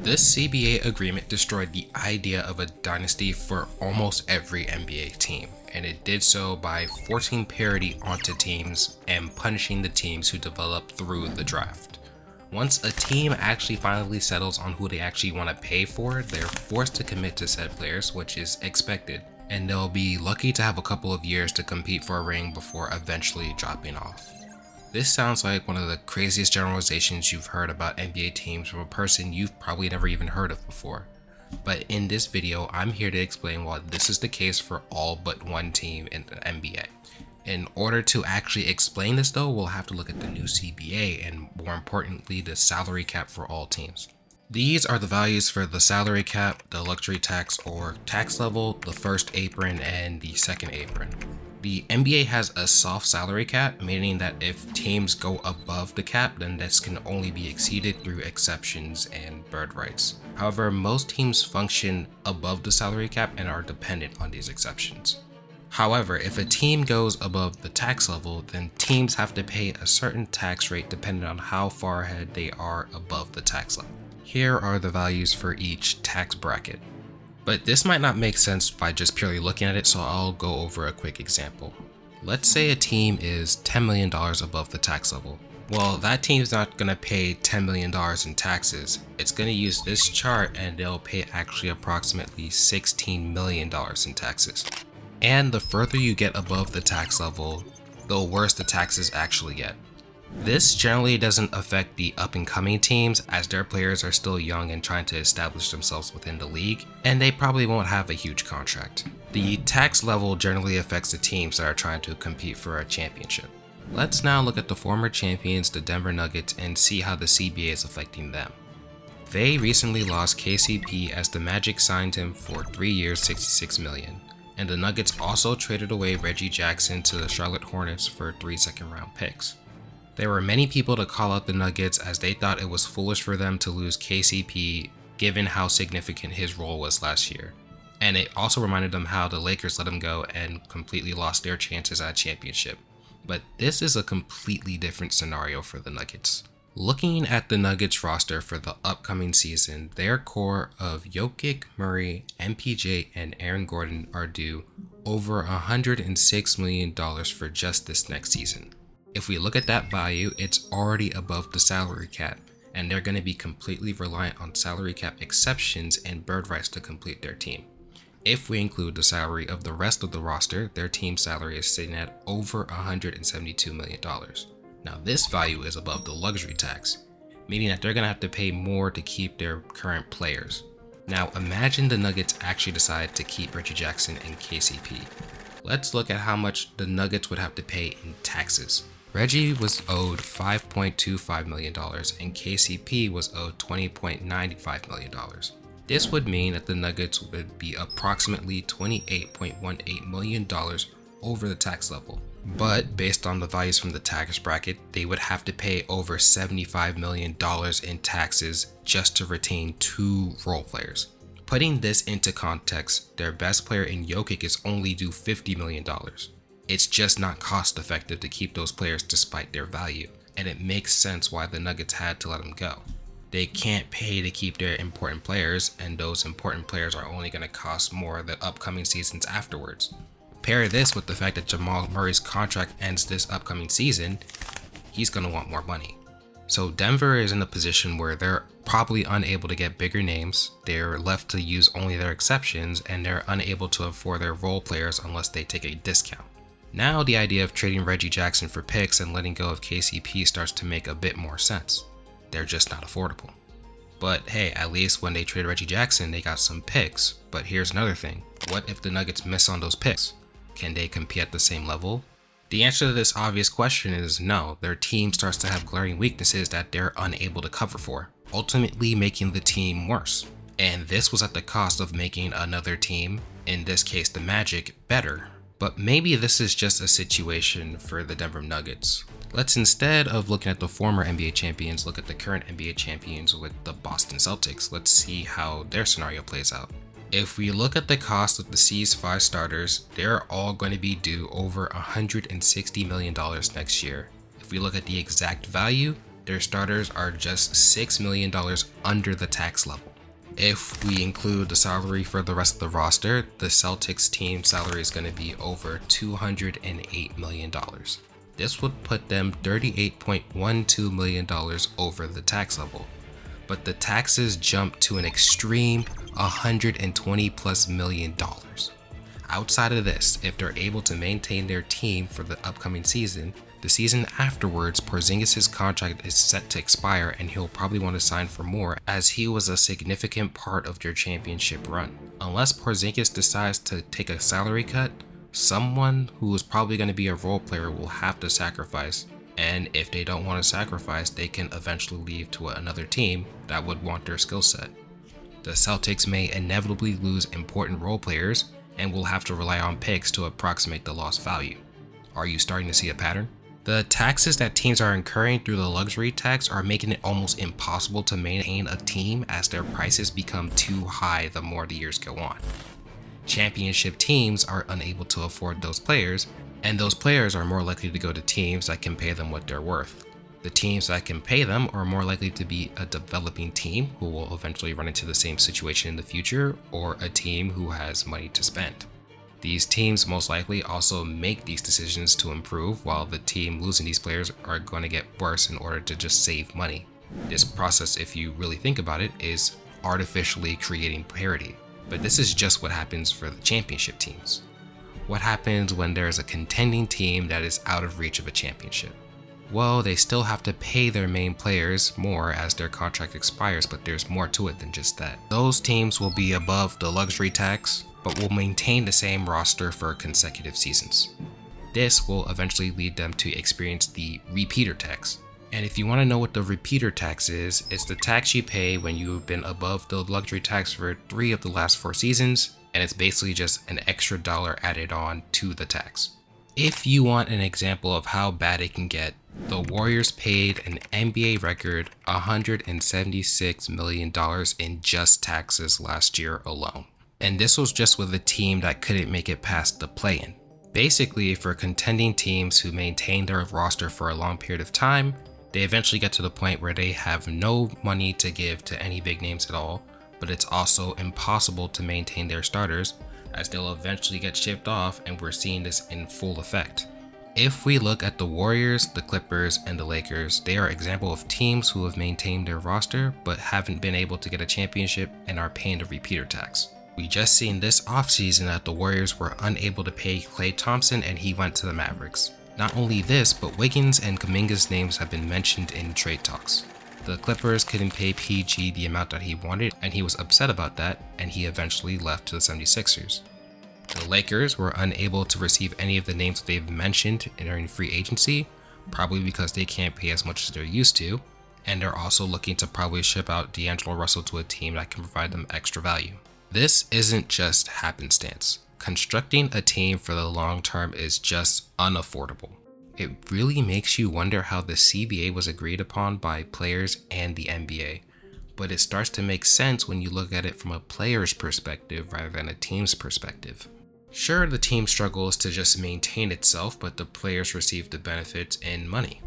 This CBA agreement destroyed the idea of a dynasty for almost every NBA team, and it did so by forcing parity onto teams and punishing the teams who develop through the draft. Once a team actually finally settles on who they actually want to pay for, they're forced to commit to said players, which is expected, and they'll be lucky to have a couple of years to compete for a ring before eventually dropping off. This sounds like one of the craziest generalizations you've heard about NBA teams from a person you've probably never even heard of before. But in this video, I'm here to explain why this is the case for all but one team in the NBA. In order to actually explain this though, we'll have to look at the new CBA and more importantly, the salary cap for all teams. These are the values for the salary cap, the luxury tax or tax level, the first apron, and the second apron. The NBA has a soft salary cap, meaning that if teams go above the cap, then this can only be exceeded through exceptions and bird rights. However, most teams function above the salary cap and are dependent on these exceptions. However, if a team goes above the tax level, then teams have to pay a certain tax rate depending on how far ahead they are above the tax level. Here are the values for each tax bracket. But this might not make sense by just purely looking at it, so I'll go over a quick example. Let's say a team is $10 million above the tax level. Well, that team's not going to pay $10 million in taxes. It's going to use this chart and they'll pay actually approximately $16 million in taxes. And the further you get above the tax level, the worse the taxes actually get. This generally doesn't affect the up-and-coming teams as their players are still young and trying to establish themselves within the league, and they probably won't have a huge contract. The tax level generally affects the teams that are trying to compete for a championship. Let's now look at the former champions, the Denver Nuggets, and see how the CBA is affecting them. They recently lost KCP as the Magic signed him for 3 years, $66 million, and the Nuggets also traded away Reggie Jackson to the Charlotte Hornets for 3 second-round picks. There were many people to call out the Nuggets as they thought it was foolish for them to lose KCP given how significant his role was last year. And it also reminded them how the Lakers let him go and completely lost their chances at a championship. But this is a completely different scenario for the Nuggets. Looking at the Nuggets roster for the upcoming season, their core of Jokic, Murray, MPJ, and Aaron Gordon are due over $106 million for just this next season. If we look at that value, it's already above the salary cap, and they're going to be completely reliant on salary cap exceptions and bird rights to complete their team. If we include the salary of the rest of the roster, their team salary is sitting at over $172 million. Now this value is above the luxury tax, meaning that they're going to have to pay more to keep their current players. Now imagine the Nuggets actually decide to keep Reggie Jackson and KCP. Let's look at how much the Nuggets would have to pay in taxes. Reggie was owed $5.25 million and KCP was owed $20.95 million. This would mean that the Nuggets would be approximately $28.18 million over the tax level. But based on the values from the tax bracket, they would have to pay over $75 million in taxes just to retain 2 role players. Putting this into context, their best player in Jokic is only due $50 million. It's just not cost effective to keep those players despite their value, and it makes sense why the Nuggets had to let them go. They can't pay to keep their important players, and those important players are only going to cost more the upcoming seasons afterwards. Pair this with the fact that Jamal Murray's contract ends this upcoming season, he's going to want more money. So Denver is in a position where they're probably unable to get bigger names, they're left to use only their exceptions, and they're unable to afford their role players unless they take a discount. Now the idea of trading Reggie Jackson for picks and letting go of KCP starts to make a bit more sense. They're just not affordable. But hey, at least when they traded Reggie Jackson, they got some picks. But here's another thing. What if the Nuggets miss on those picks? Can they compete at the same level? The answer to this obvious question is no. Their team starts to have glaring weaknesses that they're unable to cover for, ultimately making the team worse. And this was at the cost of making another team, in this case the Magic, better. But maybe this is just a situation for the Denver Nuggets. Let's, instead of looking at the former NBA champions, look at the current NBA champions with the Boston Celtics. Let's see how their scenario plays out. If we look at the cost of the C's 5 starters, they're all going to be due over $160 million next year. If we look at the exact value, their starters are just $6 million under the tax level. If we include the salary for the rest of the roster, the Celtics team salary is going to be over $208 million. This would put them $38.12 million over the tax level. But the taxes jump to an extreme $120+ million. Outside of this, if they're able to maintain their team for the upcoming season, the season afterwards, Porzingis' contract is set to expire and he'll probably want to sign for more, as he was a significant part of their championship run. Unless Porzingis decides to take a salary cut, someone who is probably going to be a role player will have to sacrifice, and if they don't want to sacrifice, they can eventually leave to another team that would want their skill set. The Celtics may inevitably lose important role players and will have to rely on picks to approximate the lost value. Are you starting to see a pattern? The taxes that teams are incurring through the luxury tax are making it almost impossible to maintain a team, as their prices become too high the more the years go on. Championship teams are unable to afford those players, and those players are more likely to go to teams that can pay them what they're worth. The teams that can pay them are more likely to be a developing team who will eventually run into the same situation in the future, or a team who has money to spend. These teams most likely also make these decisions to improve, while the team losing these players are going to get worse in order to just save money. This process, if you really think about it, is artificially creating parity. But this is just what happens for the championship teams. What happens when there's a contending team that is out of reach of a championship? Well, they still have to pay their main players more as their contract expires, but there's more to it than just that. Those teams will be above the luxury tax, but will maintain the same roster for consecutive seasons. This will eventually lead them to experience the repeater tax. And if you want to know what the repeater tax is, it's the tax you pay when you've been above the luxury tax for 3 of the last 4 seasons, and it's basically just an extra dollar added on to the tax. If you want an example of how bad it can get, the Warriors paid an NBA record $176 million in just taxes last year alone. And this was just with a team that couldn't make it past the play-in. Basically, for contending teams who maintain their roster for a long period of time, they eventually get to the point where they have no money to give to any big names at all, but it's also impossible to maintain their starters, as they'll eventually get shipped off, and we're seeing this in full effect. If we look at the Warriors, the Clippers, and the Lakers, they are examples of teams who have maintained their roster but haven't been able to get a championship and are paying the repeater tax. We just seen this offseason that the Warriors were unable to pay Klay Thompson and he went to the Mavericks. Not only this, but Wiggins and Kuminga's names have been mentioned in trade talks. The Clippers couldn't pay PG the amount that he wanted, and he was upset about that, and he eventually left to the 76ers. The Lakers were unable to receive any of the names that they've mentioned during free agency, probably because they can't pay as much as they're used to, and they're also looking to probably ship out D'Angelo Russell to a team that can provide them extra value. This isn't just happenstance. Constructing a team for the long term is just unaffordable. It really makes you wonder how the CBA was agreed upon by players and the NBA, but it starts to make sense when you look at it from a player's perspective rather than a team's perspective. Sure, the team struggles to just maintain itself, but the players receive the benefits in money.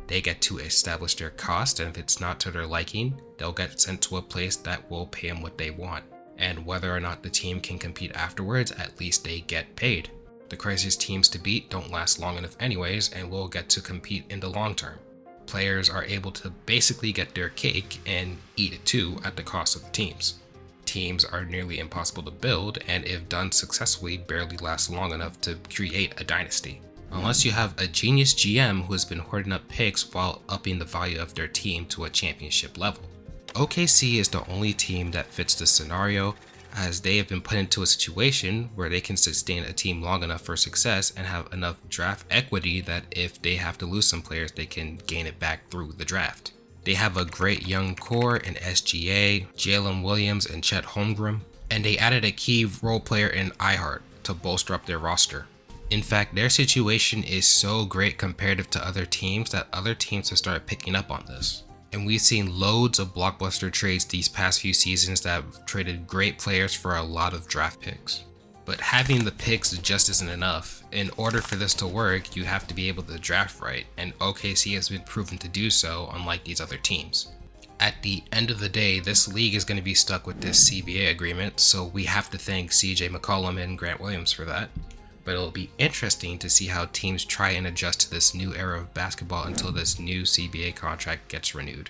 They get to establish their cost, and if it's not to their liking, they'll get sent to a place that will pay them what they want. And whether or not the team can compete afterwards, at least they get paid. The craziest teams to beat don't last long enough anyways, and will get to compete in the long term. Players are able to basically get their cake and eat it too at the cost of the teams. Teams are nearly impossible to build, and if done successfully, barely last long enough to create a dynasty. Unless you have a genius GM who has been hoarding up picks while upping the value of their team to a championship level. OKC is the only team that fits this scenario, as they have been put into a situation where they can sustain a team long enough for success and have enough draft equity that if they have to lose some players, they can gain it back through the draft. They have a great young core in SGA, Jalen Williams, and Chet Holmgren, and they added a key role player in iHeart to bolster up their roster. In fact, their situation is so great comparative to other teams that other teams have started picking up on this. And we've seen loads of blockbuster trades these past few seasons that have traded great players for a lot of draft picks. But having the picks just isn't enough. In order for this to work, you have to be able to draft right, and OKC has been proven to do so, unlike these other teams. At the end of the day, this league is going to be stuck with this CBA agreement, so we have to thank CJ McCollum and Grant Williams for that. But it'll be interesting to see how teams try and adjust to this new era of basketball until this new CBA contract gets renewed.